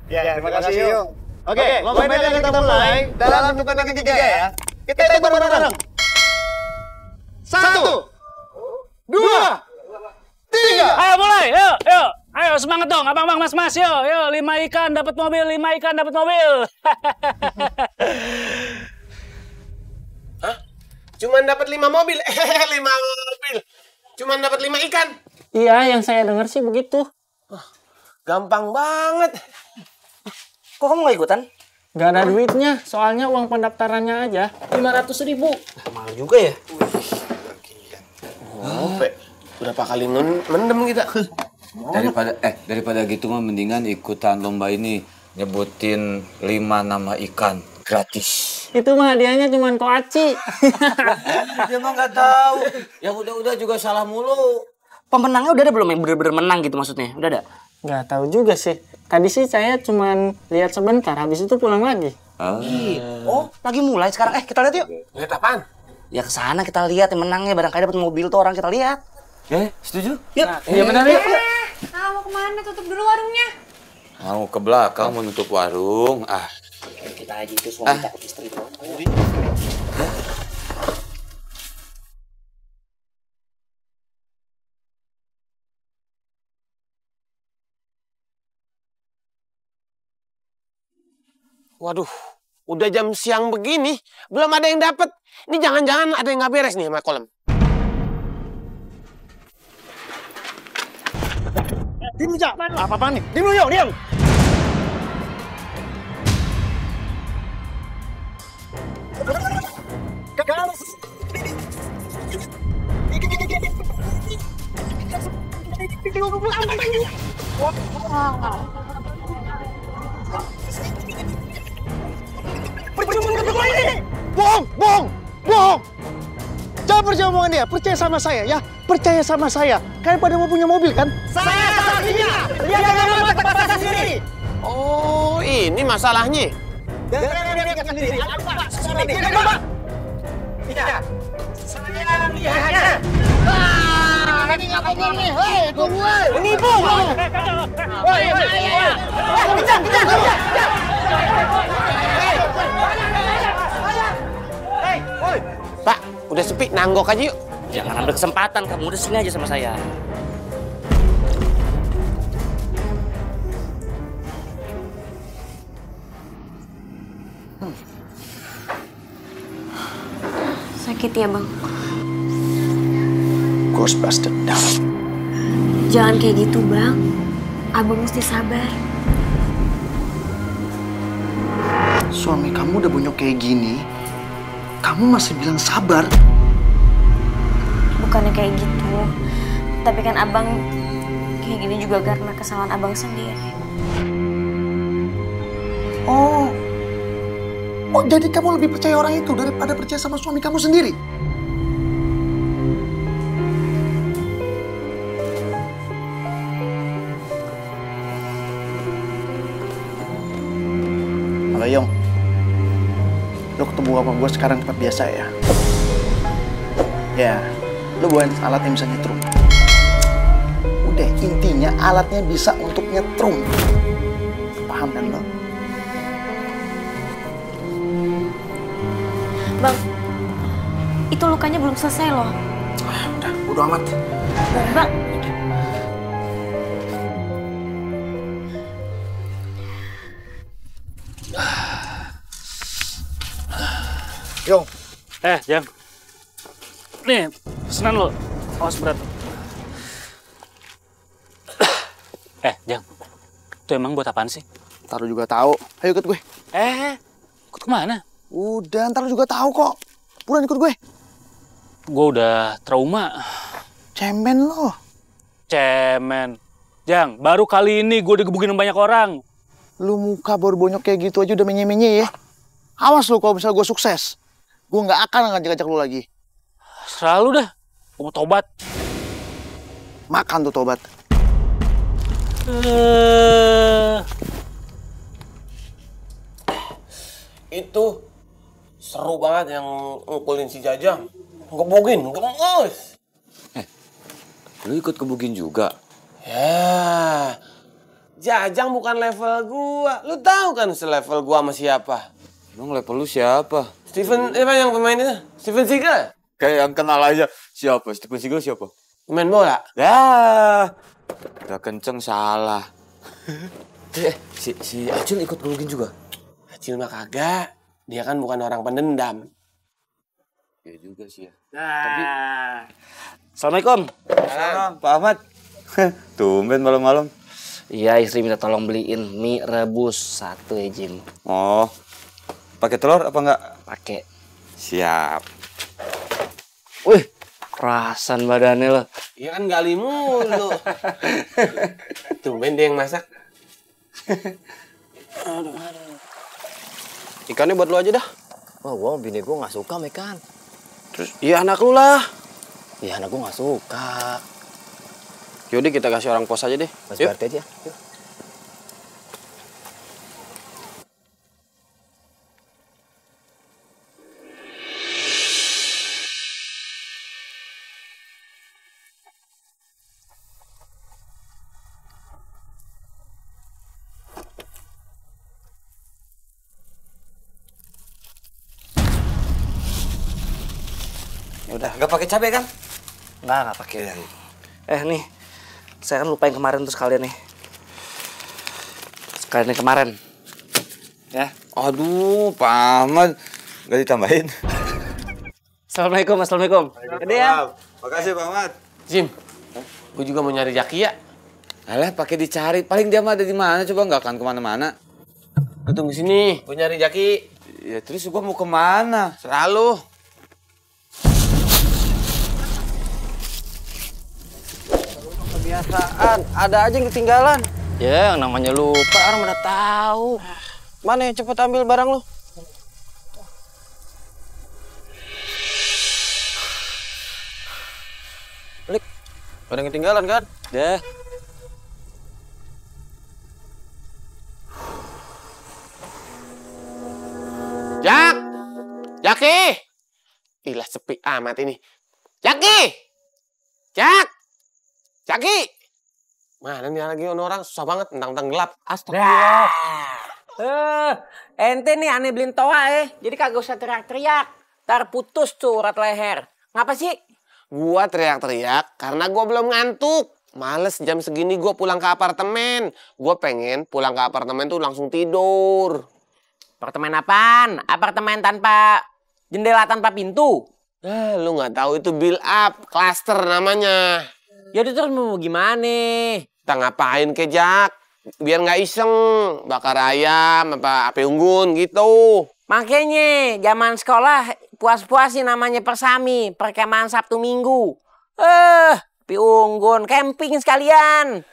Ya, terima kasih yuk. Oke, lompatnya kita mulai dalam hitungan ketiga ya. Kita hitung bareng-bareng. 1, 2, 3. Ayo mulai, yuk. Ayo semangat dong, abang-abang, mas-mas, yuk. 5 ikan dapat mobil, 5 ikan dapat mobil. Hah? Cuman dapat 5 mobil? 5 mobil. Cuman dapat 5 ikan? Iya, yang saya dengar sih begitu. Gampang banget. Kok kamu nggak ikutan? Gak ada duitnya, soalnya uang pendaftarannya aja 500.000. Mahal juga ya? Berapa kali mendem kita? Daripada gitu mah mendingan ikutan lomba ini, nyebutin 5 nama ikan gratis. Itu mah hadiahnya cuma koaci. Dia mah nggak tahu. Yang udah juga salah mulu. Pemenangnya udah ada belum yang bener-bener menang gitu maksudnya? Udah ada? Nggak tahu juga sih. Tadi sih saya cuma lihat sebentar, habis itu pulang lagi. Oh, lagi mulai sekarang. Kita lihat yuk. Lihat apaan? Ya ke sana kita lihat yang menangnya, barangkali dapat mobil tuh orang, kita lihat. Setuju? Yuk. Iya benar yuk. Mau kemana? Tutup dulu warungnya. Mau ke belakang menutup warung. Sakit aja itu suami takut istri doang. Waduh, udah jam siang begini, belum ada yang dapat. Ini jangan-jangan ada yang nggak beres nih sama kolam. Diam aja. Apa-apaan nih? Diam lu, yuk, diam. Bohong! Jangan percaya omongan dia, percaya sama saya ya. Percaya sama saya. Kalian pada mau punya mobil kan? Saya saksinya. Dia jangan membuat tempat sendiri. Oh, ini masalahnya. Dia sendiri. Pak. Tidak. Saya lihatnya. Ini nggak benar nih. Hei, tunggu. Menipu. Woi. Kejar. Pak, udah sepi, nanggok aja yuk. Jangan ambil kesempatan, kamu udah sini aja sama saya. Sakit ya, Bang? Gue harus balas dendam. Jangan kayak gitu, Bang. Abang mesti sabar. Suami kamu udah bonyok kayak gini, kamu masih bilang sabar? Bukannya kayak gitu. Tapi kan Abang kayak gini juga karena kesalahan Abang sendiri. Oh, jadi kamu lebih percaya orang itu daripada percaya sama suami kamu sendiri? Halo Yong, lo ketemu sama gue sekarang tempat biasa ya? Ya, lo bawain alat yang bisa nyetrum. Udah, intinya alatnya bisa untuk nyetrum. Paham kan lo? Bang, itu lukanya belum selesai loh. Udah, bodo amat. Bang. Yong. Jang. Nih, pesanan lo. Awas berat. Jang. Itu emang buat apaan sih? Ntar lu juga tahu. Ayo ikut gue. Ikut kemana? Udah, ntar lu juga tahu kok. Buruan ikut gue. Gue udah trauma. Cemen lo. Cemen. Jang, baru kali ini gue digebukin sama banyak orang. Lu muka baru bonyok kayak gitu aja udah menye-menye ya. Awas lu kalau misalnya gue sukses. Gue nggak akan ngajak-ngajak lu lagi. Selalu dah. Gue mau tobat. Makan tuh tobat. Itu seru banget yang ngukulin si Jajang. Ngebugin, gemes. Lu ikut kebugin juga? Ya, Jajang bukan level gua. Lu tahu kan selevel gua sama siapa? Emang level lu siapa? Steven, yang pemain itu? Steven Seagal? Kayak yang kenal aja. Siapa? Steven Seagal siapa? Pemain bola? Ya, udah kenceng salah. si Acil ikut kebugin juga? Acil mah kagak. Dia kan bukan orang pendendam. Ya juga sih ya. Tapi... Assalamualaikum. Salam, Pak Ahmad. Tumben malam-malam. Iya, istri minta tolong beliin mie rebus 1 ya, Jim. Oh, pakai telur apa enggak? Pakai. Siap. Wih, kerasan badannya lo. Iya kan gali mulu. Tumben dia yang masak. Aduh. Ikannya buat lu aja dah. Wah, bini gue gak suka sama ikan. Terus, iya anak lu lah. Iya, anak gue gak suka. Yaudah kita kasih orang pos aja deh. Mas Berti aja. Yuk. Nggak pakai cabai kan? Nggak pakai. Nih, saya kan lupain kemarin tuh sekalian nih. Sekalian yang kemarin. Ya. Aduh, Pak Ahmad. Nggak ditambahin. Assalamualaikum. Gede ya. Makasih, Pak Ahmad. Jim, gue juga mau nyari Jaki ya. Alah, pakai dicari. Paling dia mah ada di mana? Coba nggak akan kemana-mana. Gue tunggu sini, gue nyari Jaki. Ya terus gue mau kemana? Selalu. Kebiasaan, ada aja yang ketinggalan. Ya, yang namanya lupa, orang mana tahu. Mana ya, cepet ambil barang lu. Lik, ada yang ketinggalan kan? Deh. Jaki! Ilah sepi amat ini. Jaki! Jaki! Mana nih lagi orang susah banget, tentang gelap. Astagfirullah. Ente nih aneh beliin toa jadi kagak usah teriak-teriak. Ntar putus tuh urat leher. Ngapa sih? Gua teriak-teriak karena gua belum ngantuk. Males jam segini gua pulang ke apartemen. Gua pengen pulang ke apartemen tuh langsung tidur. Apartemen apaan? Apartemen tanpa jendela, tanpa pintu? Lu nggak tahu itu build up, cluster namanya. Ya terus mau gimana? Kita ngapain ke Jak? Biar nggak iseng, bakar ayam, api unggun gitu. Makanya zaman sekolah puas-puasin namanya persami, perkemahan Sabtu Minggu. Api unggun, camping sekalian.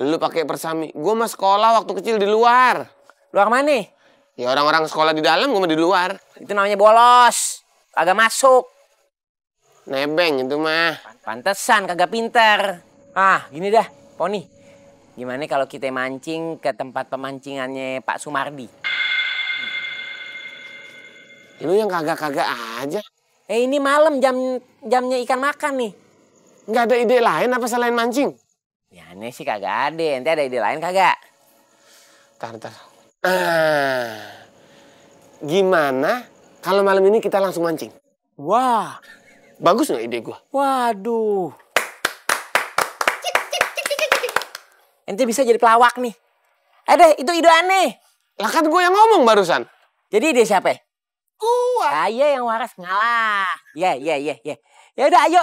Lu pakai persami, gua mah sekolah waktu kecil di luar. Luar mana? Ya orang-orang sekolah di dalam, gua mah di luar. Itu namanya bolos, kagak masuk. Nebeng itu mah. Pantesan kagak pinter. Gini dah, Poni. Gimana kalau kita mancing ke tempat pemancingannya Pak Sumardi? Lu yang kagak-kagak aja. Ini malam jamnya ikan makan nih. Nggak ada ide lain apa selain mancing? Ya aneh sih kagak ada. Ente ada ide lain kagak? Ntar. Gimana kalau malam ini kita langsung mancing? Wah. Bagus nggak ide gua? Waduh. Ente bisa jadi pelawak nih. Itu ide aneh. Lah kan gue yang ngomong barusan. Jadi ide siapa? Gua. Saya yang waras ngalah. Ya. Ya udah ayo.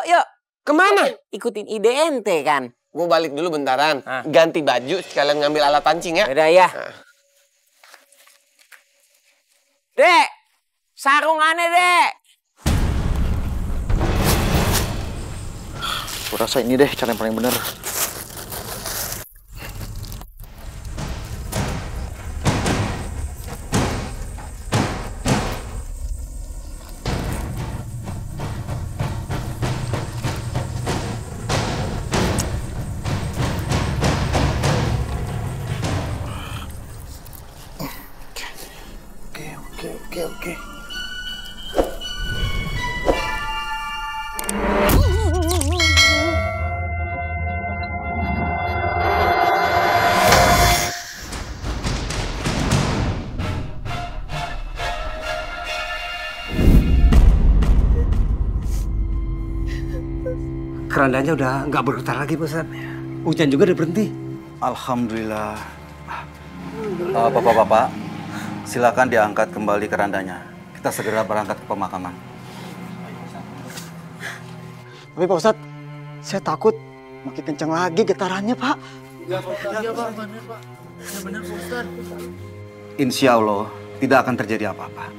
Kemana? Ikutin ide ente kan. Gue balik dulu bentaran. Ganti baju sekalian ngambil alat pancing ya. Udah ya. Dek, sarung aneh dek. Gue rasa ini deh cara yang paling bener. Oke. Kerandanya udah nggak bergetar lagi, Pak Ustadz. Hujan juga udah berhenti. Alhamdulillah. Bapak-bapak, silakan diangkat kembali kerandanya. Kita segera berangkat ke pemakaman. Tapi Pak Ustadz, saya takut makin kencang lagi getarannya, Pak. Iya, Pak. Bener, Pak. Ya bener, Pak Ustadz. Insya Allah tidak akan terjadi apa-apa.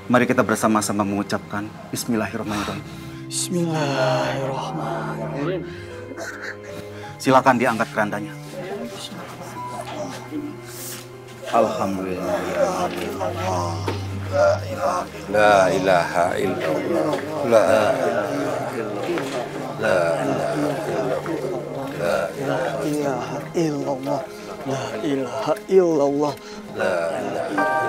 Mari kita bersama-sama mengucapkan Bismillahirrahmanirrahim. Bismillahirrahmanirrahim. Silakan diangkat kerandanya. Alhamdulillah. La ilaha illallah. La ilaha illallah. La ilaha illallah. La ilaha